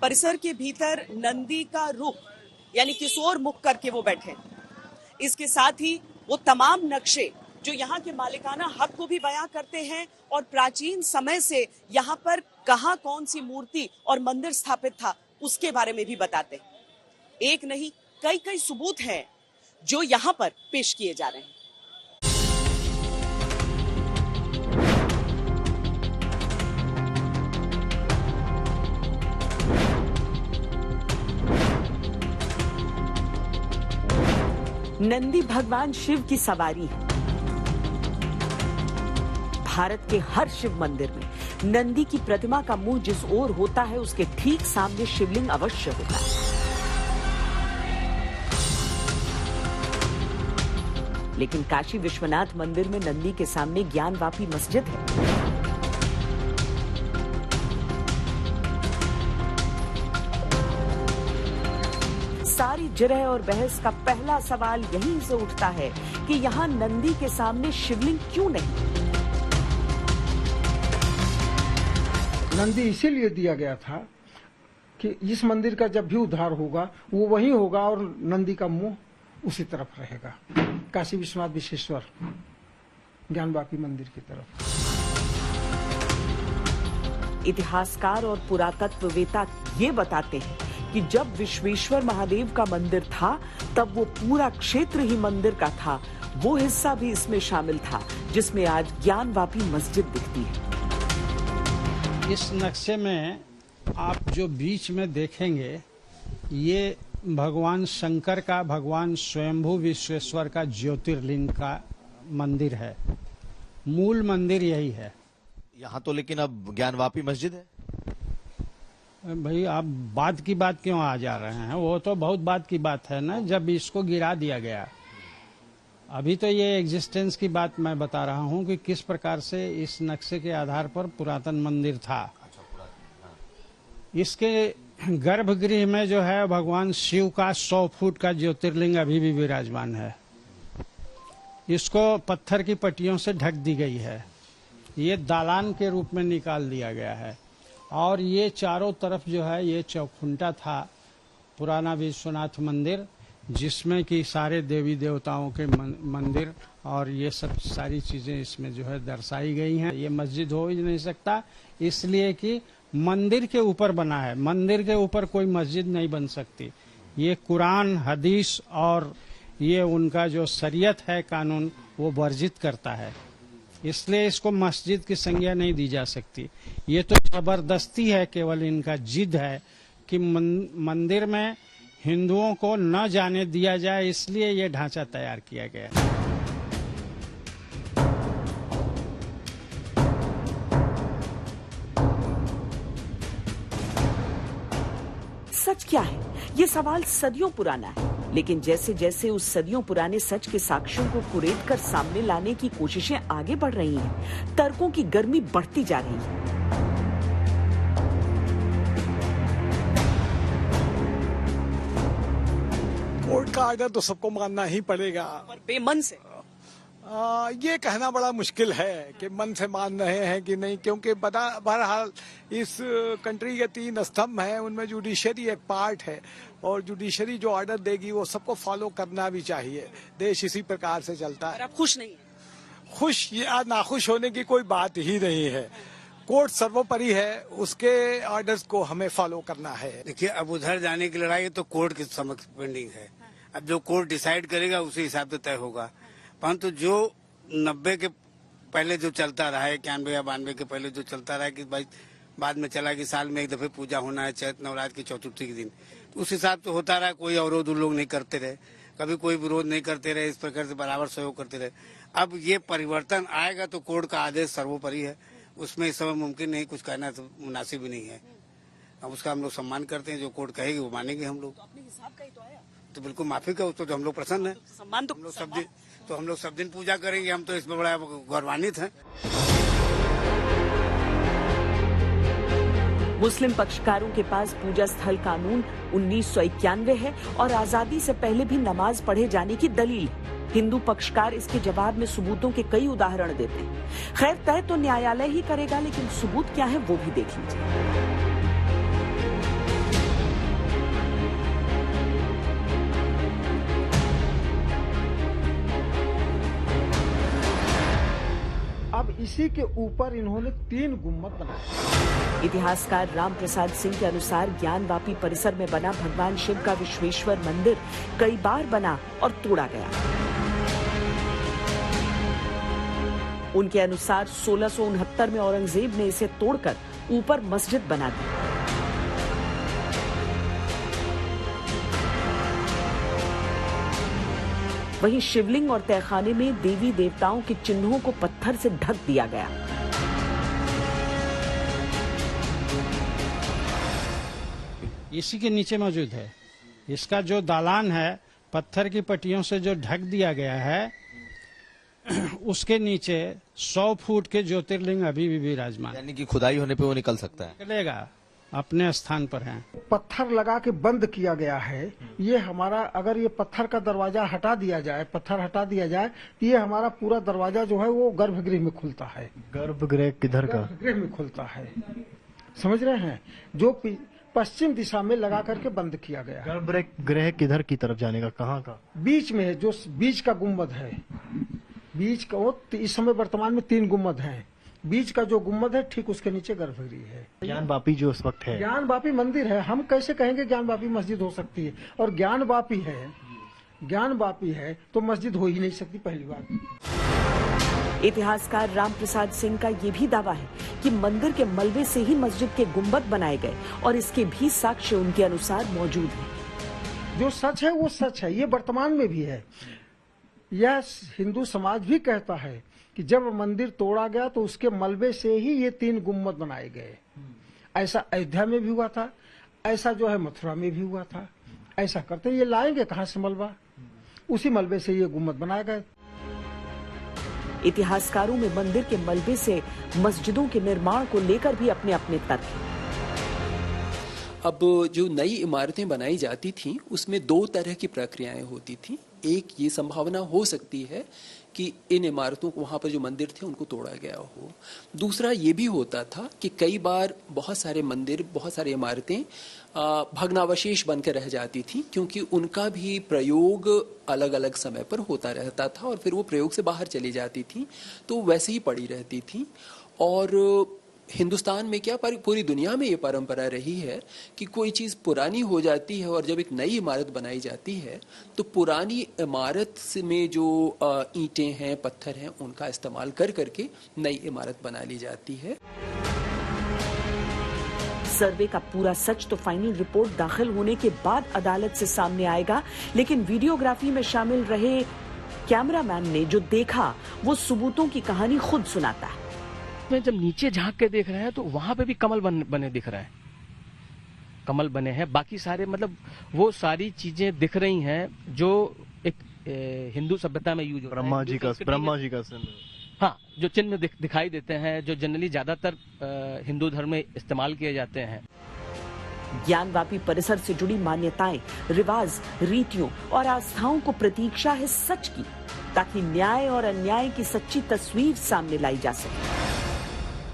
परिसर के भीतर नंदी का रुख यानी किशोर मुख करके वो बैठे। इसके साथ ही वो तमाम नक्शे जो यहाँ के मालिकाना हक को भी बयां करते हैं और प्राचीन समय से यहाँ पर कहाँ कौन सी मूर्ति और मंदिर स्थापित था उसके बारे में भी बताते हैं। एक नहीं कई कई सबूत हैं जो यहाँ पर पेश किए जा रहे हैं। नंदी भगवान शिव की सवारी है। भारत के हर शिव मंदिर में नंदी की प्रतिमा का मुंह जिस ओर होता है उसके ठीक सामने शिवलिंग अवश्य होता है। लेकिन काशी विश्वनाथ मंदिर में नंदी के सामने ज्ञानवापी मस्जिद है। सारी जिरह और बहस का पहला सवाल यहीं से उठता है कि यहाँ नंदी के सामने शिवलिंग क्यों नहीं? नंदी इसीलिए दिया गया था कि इस मंदिर का जब भी उद्धार होगा वो वहीं होगा और नंदी का मुंह उसी तरफ रहेगा, काशी विश्वनाथ विश्वेश्वर ज्ञानवापी मंदिर की तरफ। इतिहासकार और पुरातत्ववेता ये बताते हैं कि जब विश्वेश्वर महादेव का मंदिर था तब वो पूरा क्षेत्र ही मंदिर का था। वो हिस्सा भी इसमें शामिल था जिसमें आज ज्ञानवापी मस्जिद दिखती है। इस नक्शे में आप जो बीच में देखेंगे ये भगवान शंकर का, भगवान स्वयंभू विश्वेश्वर का ज्योतिर्लिंग का मंदिर है। मूल मंदिर यही है। यहाँ तो लेकिन अब ज्ञानवापी मस्जिद है। भाई आप बात की बात क्यों आ जा रहे हैं? वो तो बहुत बात की बात है ना, जब इसको गिरा दिया गया। अभी तो ये एग्जिस्टेंस की बात मैं बता रहा हूँ कि किस प्रकार से इस नक्शे के आधार पर पुरातन मंदिर था। इसके गर्भगृह में जो है भगवान शिव का 100 फुट का ज्योतिर्लिंग अभी भी विराजमान है। इसको पत्थर की पट्टियों से ढक दी गई है। ये दालान के रूप में निकाल दिया गया है और ये चारों तरफ जो है ये चौखुंटा था पुराना विश्वनाथ मंदिर, जिसमें कि सारे देवी देवताओं के मंदिर और ये सब सारी चीजें इसमें जो है दर्शाई गई हैं। ये मस्जिद हो ही नहीं सकता इसलिए कि मंदिर के ऊपर बना है। मंदिर के ऊपर कोई मस्जिद नहीं बन सकती। ये कुरान, हदीस और ये उनका जो शरीयत है कानून वो वर्जित करता है, इसलिए इसको मस्जिद की संज्ञा नहीं दी जा सकती। ये तो जबरदस्ती है, केवल इनका जिद है कि मंदिर में हिंदुओं को न जाने दिया जाए, इसलिए ये ढांचा तैयार किया गया है। सच क्या है? ये सवाल सदियों पुराना है, लेकिन जैसे जैसे उस सदियों पुराने सच के साक्ष्यों को कुरेद कर सामने लाने की कोशिशें आगे बढ़ रही हैं, तर्कों की गर्मी बढ़ती जा रही है। कोर्ट का आर्डर तो सबको मानना ही पड़ेगा, पर बेमन से ये कहना बड़ा मुश्किल है कि मन से मान रहे हैं कि नहीं, क्योंकि बहरहाल इस कंट्री के 3 स्तंभ हैं, उनमें जुडिशरी एक पार्ट है और जुडिशरी जो ऑर्डर देगी वो सबको फॉलो करना भी चाहिए। देश इसी प्रकार से चलता है। आप खुश नहीं हैं? खुश या नाखुश होने की कोई बात ही नहीं है। कोर्ट सर्वोपरि है, उसके ऑर्डर्स को हमें फॉलो करना है। देखिए, अब उधर जाने की लड़ाई तो कोर्ट के समक्ष पेंडिंग है। अब जो कोर्ट डिसाइड करेगा उसी हिसाब से तय होगा। परंतु जो 90 के पहले जो चलता रहा है, 91 या 92 के पहले जो चलता रहा है कि भाई बाद में चला कि साल में एक दफे पूजा होना है चैत नवरात्र की चतुर्थी के दिन, तो उस हिसाब से होता रहा। कोई अवरोध उन लोग नहीं करते रहे, कभी कोई विरोध नहीं करते रहे, इस प्रकार से बराबर सहयोग करते रहे। अब ये परिवर्तन आएगा तो कोर्ट का आदेश सर्वोपरि है, उसमें इस समय मुमकिन नहीं, कुछ कहना तो मुनासिब भी नहीं है। अब उसका हम लोग सम्मान करते हैं, जो कोर्ट कहेगी वो मानेंगे हम लोग। अपने हिसाब का ही तो आया, तो बिल्कुल माफी का तो हम लोग प्रसन्न है। सम्मान तो हम लोग सब दिन पूजा करेंगे, हम तो इसमें बड़ा गौरवान्वित हैं। मुस्लिम पक्षकारों के पास पूजा स्थल कानून 1991 है और आजादी से पहले भी नमाज पढ़े जाने की दलील है। हिंदू पक्षकार इसके जवाब में सबूतों के कई उदाहरण देते हैं। खैर, तय तो न्यायालय ही करेगा, लेकिन सबूत क्या है वो भी देख लीजिए। इसी के ऊपर इन्होंने 3 गुम्बद बनाए। इतिहासकार राम प्रसाद सिंह के अनुसार ज्ञानवापी परिसर में बना भगवान शिव का विश्वेश्वर मंदिर कई बार बना और तोड़ा गया। उनके अनुसार 1669 में औरंगजेब ने इसे तोड़कर ऊपर मस्जिद बना दी। वहीं शिवलिंग और तहखाने में देवी देवताओं के चिन्हों को पत्थर से ढक दिया गया। इसी के नीचे मौजूद है। इसका जो दालान है पत्थर की पट्टियों से जो ढक दिया गया है, उसके नीचे 100 फुट के ज्योतिर्लिंग अभी भी विराजमान, यानी कि खुदाई होने पे वो निकल सकता है, निकलेगा, अपने स्थान पर है। पत्थर लगा के बंद किया गया है। ये हमारा, अगर ये पत्थर का दरवाजा हटा दिया जाए, पत्थर हटा दिया जाए, तो ये हमारा पूरा दरवाजा जो है वो गर्भगृह में खुलता है। गर्भगृह किधर का? गर्भगृह में खुलता है, समझ रहे हैं, जो पश्चिम दिशा में लगा करके बंद किया गया है। गर्भगृह किधर की तरफ जाने का, कहाँ का? बीच में है, जो बीच का गुम्बद है, बीच का वो इस समय वर्तमान में 3 गुम्बद हैं। बीच का जो गुम्बद है ठीक उसके नीचे गर्भगृह है। ज्ञानवापी जो उस वक्त है, ज्ञानवापी मंदिर है। हम कैसे कहेंगे ज्ञानवापी मस्जिद हो सकती है? और ज्ञानवापी है, ज्ञानवापी है तो मस्जिद हो ही नहीं सकती, पहली बात। इतिहासकार राम प्रसाद सिंह का ये भी दावा है कि मंदिर के मलबे से ही मस्जिद के गुंबद बनाए गए और इसके भी साक्ष्य उनके अनुसार मौजूद हैं। जो सच है वो सच है, ये वर्तमान में भी है। यह हिंदू समाज भी कहता है कि जब मंदिर तोड़ा गया तो उसके मलबे से ही ये 3 गुम्बद बनाए गए। ऐसा अयोध्या में भी हुआ था, ऐसा जो है मथुरा में भी हुआ था। ऐसा करते ये लाएंगे कहाँ से मलबा, उसी मलबे से ये गुम्बद बनाए गए। इतिहासकारों में मंदिर के मलबे से मस्जिदों के निर्माण को लेकर भी अपने अपने तर्क हैं। अब जो नई इमारतें बनाई जाती थीं उसमें 2 तरह की प्रक्रियाएं होती थीं। एक ये संभावना हो सकती है कि इन इमारतों को, वहाँ पर जो मंदिर थे उनको तोड़ा गया हो। दूसरा ये भी होता था कि कई बार बहुत सारे मंदिर, बहुत सारी इमारतें भग्नावशेष बनकर रह जाती थीं, क्योंकि उनका भी प्रयोग अलग अलग समय पर होता रहता था और फिर वो प्रयोग से बाहर चली जाती थीं, तो वैसे ही पड़ी रहती थीं। और हिंदुस्तान में क्या, पूरी दुनिया में ये परंपरा रही है कि कोई चीज़ पुरानी हो जाती है और जब एक नई इमारत बनाई जाती है तो पुरानी इमारत में जो ईंटें हैं, पत्थर हैं, उनका इस्तेमाल कर करके नई इमारत बना ली जाती है। सर्वे का पूरा सच तो फाइनल रिपोर्ट दाखिल होने के बाद अदालत से सामने आएगा, लेकिन वीडियोग्राफी में शामिल रहे कैमरामैन ने जो देखा वो सबूतों की कहानी खुद सुनाता है। में जब नीचे झांक के देख रहे हैं तो वहां पे भी कमल बने दिख रहे हैं, कमल बने हैं। बाकी सारे मतलब वो सारी चीजें दिख रही हैं जो एक हिंदू सभ्यता में यूज होता है। ब्रह्मा जी का चिन्ह, हाँ, जो चिन्ह दिखाई देते हैं, जो जनरली ज्यादातर हिंदू धर्म में इस्तेमाल किए जाते हैं। ज्ञानवापी परिसर से जुड़ी मान्यताएं, रिवाज, रीतियों और आस्थाओं को प्रतीक्षा है सच की, ताकि न्याय और अन्याय की सच्ची तस्वीर सामने लाई जा सके।